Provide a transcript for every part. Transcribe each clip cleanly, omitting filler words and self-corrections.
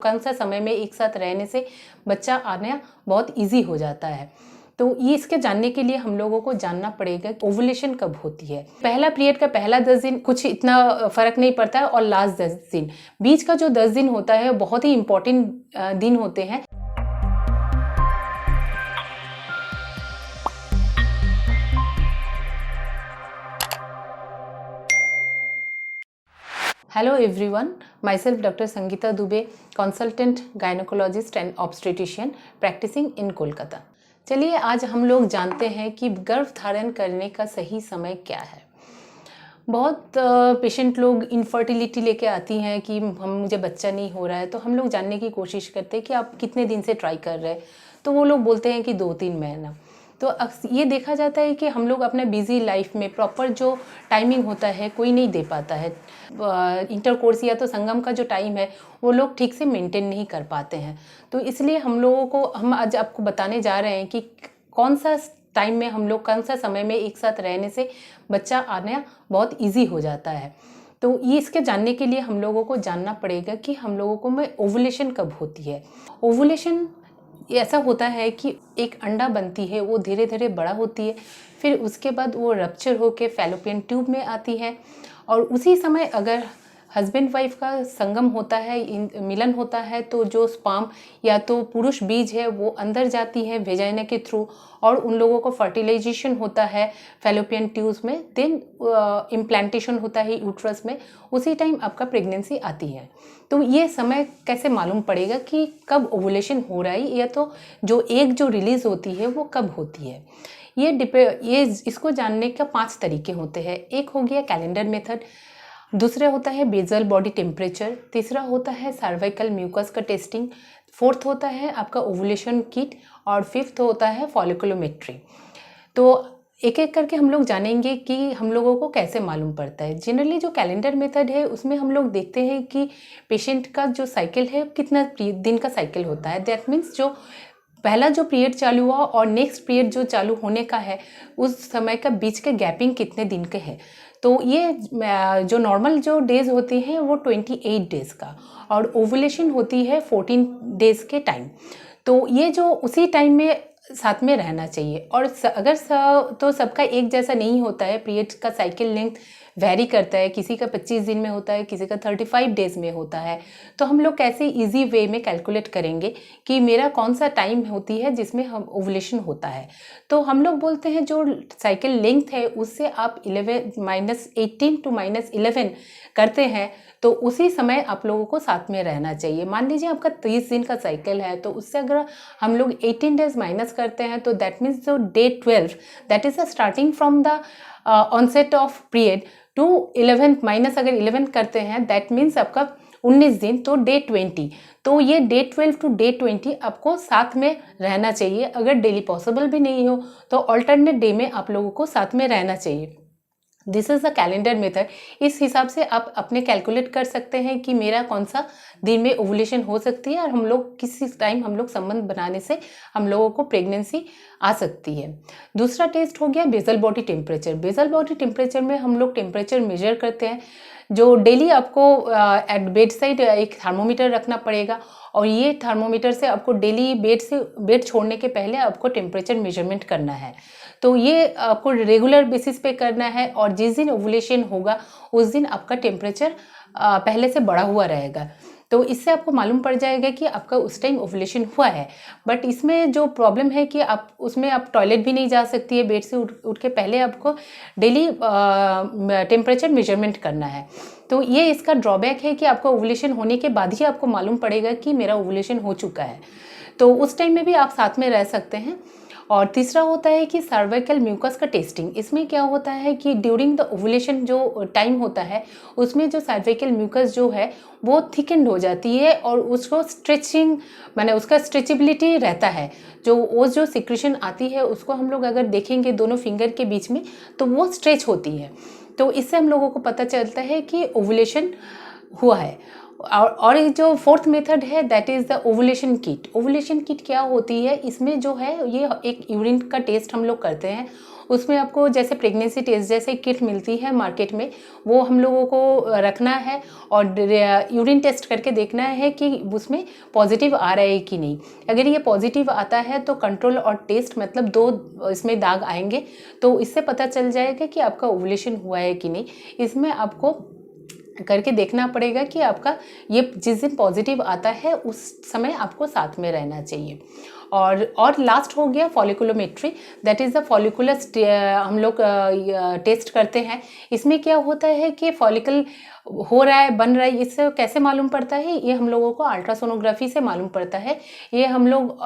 कम सा समय में एक साथ रहने से बच्चा आना बहुत इजी हो जाता है। तो ये इसके जानने के लिए हम लोगों को जानना पड़ेगा ओवुलेशन कब होती है। पहला पीरियड का पहला 10 दिन कुछ इतना फर्क नहीं पड़ता है, और लास्ट 10 दिन, बीच का जो 10 दिन होता है बहुत ही इम्पोर्टेंट दिन होते हैं। Hello everyone, myself Dr. Sangeeta Dubey, consultant gynecologist and obstetrician practicing in Kolkata। चलिए आज हम लोग जानते हैं कि गर्भ धारण करने का सही समय क्या है। बहुत पेशेंट लोग इनफर्टिलिटी लेके आती हैं कि मुझे बच्चा नहीं हो रहा है, तो हम लोग जानने की कोशिश करते हैं कि आप कितने दिन से ट्राई कर रहे हैं, तो वो लोग बोलते हैं कि 2-3 महीना। तो ये देखा जाता है कि हम लोग अपने बिजी लाइफ में प्रॉपर जो टाइमिंग होता है कोई नहीं दे पाता है। इंटरकोर्स या तो संगम का जो टाइम है वो लोग ठीक से मेंटेन नहीं कर पाते हैं। तो इसलिए हम आज आपको बताने जा रहे हैं कि कौन सा टाइम में हम लोग कौन सा समय में एक साथ रहने से बच्चा आना बहुत ईजी हो जाता है। तो ये इसके जानने के लिए हम लोगों को जानना पड़ेगा कि हम लोगों को में ओवुलेशन कब होती है। ओवुलेशन ऐसा होता है कि एक अंडा बनती है, वो धीरे धीरे बड़ा होती है, फिर उसके बाद वो रप्चर होकर फैलोपियन ट्यूब में आती है, और उसी समय अगर हस्बैंड वाइफ का संगम होता है, मिलन होता है, तो जो स्पर्म या तो पुरुष बीज है वो अंदर जाती है वेजाइना के थ्रू, और उन लोगों को फर्टिलाइजेशन होता है फैलोपियन ट्यूब्स में, देन इम्प्लांटेशन होता है यूट्रस में। उसी टाइम आपका प्रेगनेंसी आती है। तो ये समय कैसे मालूम पड़ेगा कि कब ओवुलेशन हो रहा है, या तो जो एग जो रिलीज होती है वो कब होती है। ये इसको जानने का 5 तरीके होते हैं। एक हो गया कैलेंडर मेथड, दूसरा होता है बेजल बॉडी टेम्परेचर, तीसरा होता है सर्वाइकल म्यूकस का टेस्टिंग, फोर्थ होता है आपका ओवुलेशन किट, और फिफ्थ होता है फॉलिकुलोमेट्री। तो एक एक करके हम लोग जानेंगे कि हम लोगों को कैसे मालूम पड़ता है। जनरली जो कैलेंडर मेथड है उसमें हम लोग देखते हैं कि पेशेंट का जो साइकिल है कितना दिन का साइकिल होता है। दैट मीन्स जो पहला जो पीरियड चालू हुआ और नेक्स्ट पीरियड जो चालू होने का है उस समय का बीच के गैपिंग कितने दिन के है। तो ये जो नॉर्मल जो डेज होती हैं वो 28 डेज का, और ओवुलेशन होती है 14 डेज के टाइम। तो ये जो उसी टाइम में साथ में रहना चाहिए। और अगर तो सबका एक जैसा नहीं होता है, पीरियड का साइकिल लेंथ वेरी करता है, किसी का 25 दिन में होता है, किसी का 35 डेज में होता है। तो हम लोग कैसे इजी वे में कैलकुलेट करेंगे कि मेरा कौन सा टाइम होती है जिसमें हम ओवुलेशन होता है। तो हम लोग बोलते हैं जो साइकिल लेंथ है उससे आप 18 to -11 करते हैं, तो उसी समय आप लोगों को साथ में रहना चाहिए। मान लीजिए आपका 30 दिन का साइकिल है, तो उससे अगर हम लोग 18 डेज माइनस करते हैं, तो दैट मीन्स जो day 12 that is starting from the onset of period to 11 minus अगर 11 करते हैं, दैट मीन्स आपका 19 दिन, तो डे 20। तो ये डे 12 टू डे 20 आपको साथ में रहना चाहिए। अगर डेली पॉसिबल भी नहीं हो तो ऑल्टरनेट डे में आप लोगों को साथ में रहना चाहिए। This is the calendar method. इस हिसाब से आप अपने कैलकुलेट कर सकते हैं कि मेरा कौन सा दिन में ओवुलेशन हो सकती है, और हम लोग किसी टाइम हम लोग संबंध बनाने से हम लोगों को प्रेगनेंसी आ सकती है। दूसरा टेस्ट हो गया bezel body temperature. Bezel body temperature में हम लोग टेम्परेचर मेजर करते हैं। जो डेली आपको एट बेड साइड एक थर्मोमीटर रखना पड़ेगा, और ये थर्मोमीटर से आपको डेली बेड छोड़ने के पहले आपको टेम्परेचर मेजरमेंट करना है। तो ये आपको रेगुलर बेसिस पे करना है, और जिस दिन ओवुलेशन होगा उस दिन आपका टेम्परेचर पहले से बढ़ा हुआ रहेगा। तो इससे आपको मालूम पड़ जाएगा कि आपका उस टाइम ओवुलेशन हुआ है। बट इसमें जो प्रॉब्लम है कि आप टॉयलेट भी नहीं जा सकती है, बेड से उठ के पहले आपको डेली टेम्परेचर मेजरमेंट करना है। तो ये इसका ड्रॉबैक है कि आपका ओवुलेशन होने के बाद ही आपको मालूम पड़ेगा कि मेरा ओवुलेशन हो चुका है। तो उस टाइम में भी आप साथ में रह सकते हैं। और तीसरा होता है कि सर्वाइकल म्यूकस का टेस्टिंग। इसमें क्या होता है कि ड्यूरिंग द ओवुलेशन जो टाइम होता है उसमें जो सर्वाइकल म्यूकस जो है वो थिकन्ड हो जाती है, और उसको स्ट्रेचिंग माने उसका स्ट्रेचेबिलिटी रहता है। जो सिक्रेशन आती है उसको हम लोग अगर देखेंगे दोनों फिंगर के बीच में, तो वो स्ट्रेच होती है। तो इससे हम लोगों को पता चलता है कि ओवुलेशन हुआ है। और ये जो फोर्थ मेथड है that is the ovulation kit. Ovulation kit क्या होती है, इसमें जो है ये एक यूरिन का टेस्ट हम लोग करते हैं। उसमें आपको जैसे प्रेगनेंसी टेस्ट जैसे किट मिलती है मार्केट में, वो हम लोगों को रखना है और यूरिन टेस्ट करके देखना है कि उसमें पॉजिटिव आ रहा है कि नहीं। अगर ये पॉजिटिव आता है तो कंट्रोल और टेस्ट मतलब 2 इसमें दाग आएंगे, तो इससे पता चल जाएगा कि आपका ओवुलेशन हुआ है कि नहीं। इसमें आपको करके देखना पड़ेगा कि आपका ये जिस दिन पॉजिटिव आता है उस समय आपको साथ में रहना चाहिए। और लास्ट हो गया फॉलिकुलोमेट्री, दैट इज़ द फॉलिकुलस हम लोग टेस्ट करते हैं। इसमें क्या होता है कि फॉलिकल हो रहा है, बन रहा है, इससे कैसे मालूम पड़ता है, ये हम लोगों को अल्ट्रासोनोग्राफी से मालूम पड़ता है। ये हम लोग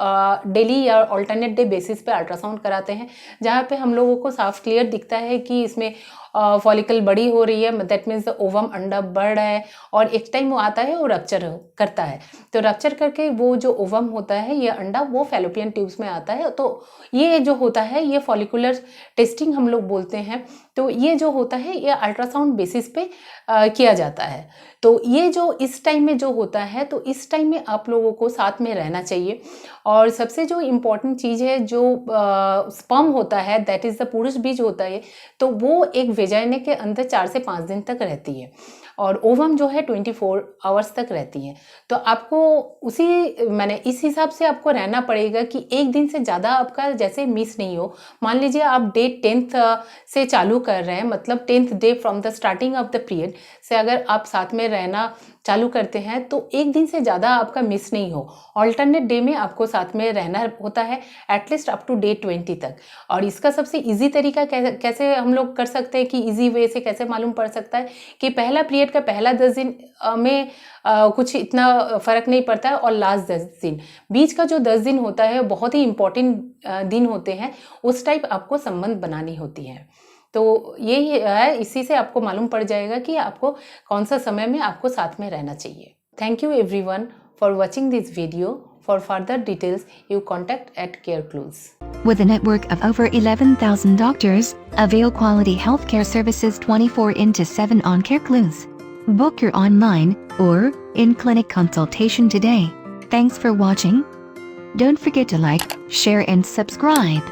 डेली या ऑल्टरनेट डे बेसिस पे अल्ट्रासाउंड कराते हैं, जहाँ पे हम लोगों को साफ क्लियर दिखता है कि इसमें फॉलिकल बड़ी हो रही है, दैट मीन्स द ओवम अंडा बढ़ रहा है। और एक टाइम वो आता है वो रप्चर करता है, तो रप्चर करके वो जो ओवम होता है ये अंडा वो फैलोपियन ट्यूब्स में आता है। तो ये जो होता है ये फॉलिकुलर टेस्टिंग हम लोग बोलते हैं। तो ये जो होता है ये अल्ट्रासाउंड बेसिस पे किया जाता है। तो ये जो इस टाइम में जो होता है, तो इस टाइम में आप लोगों को साथ में रहना चाहिए। और सबसे जो इम्पॉर्टेंट चीज़ है, जो स्पर्म होता है दैट इज़ द पुरुष बीज होता है, तो वो एक वेजाइना के अंदर 4 से 5 दिन तक रहती है और ओवम जो है 24 आवर्स तक रहती है। तो आपको इस हिसाब से आपको रहना पड़ेगा कि एक दिन से ज़्यादा आपका जैसे मिस नहीं हो। मान लीजिए आप डे 10th से चालू कर रहे हैं, मतलब 10th day from the starting of the period से अगर आप साथ में रहना चालू करते हैं तो एक दिन से ज़्यादा आपका मिस नहीं हो। ऑल्टरनेट डे में आपको साथ में रहना होता है एटलीस्ट अप टू डे 20 तक। और इसका सबसे इजी तरीका कैसे हम लोग कर सकते हैं कि इजी वे से कैसे मालूम पड़ सकता है कि पहला पीरियड का पहला 10 दिन में कुछ इतना फ़र्क नहीं पड़ता है, और लास्ट 10 दिन, बीच का जो 10 दिन होता है बहुत ही इम्पॉर्टेंट दिन होते हैं, उस टाइप आपको संबंध बनानी होती है। तो यही है, इसी से आपको मालूम पड़ जाएगा कि आपको कौन सा समय में आपको साथ में रहना चाहिए। Thank you everyone for watching this video. For further details, you contact at CareClues. With a network of over 11,000 doctors, avail quality healthcare services 24/7 on CareClues. Book your online or in-clinic consultation today. Thanks for watching. Don't forget to like, share and subscribe.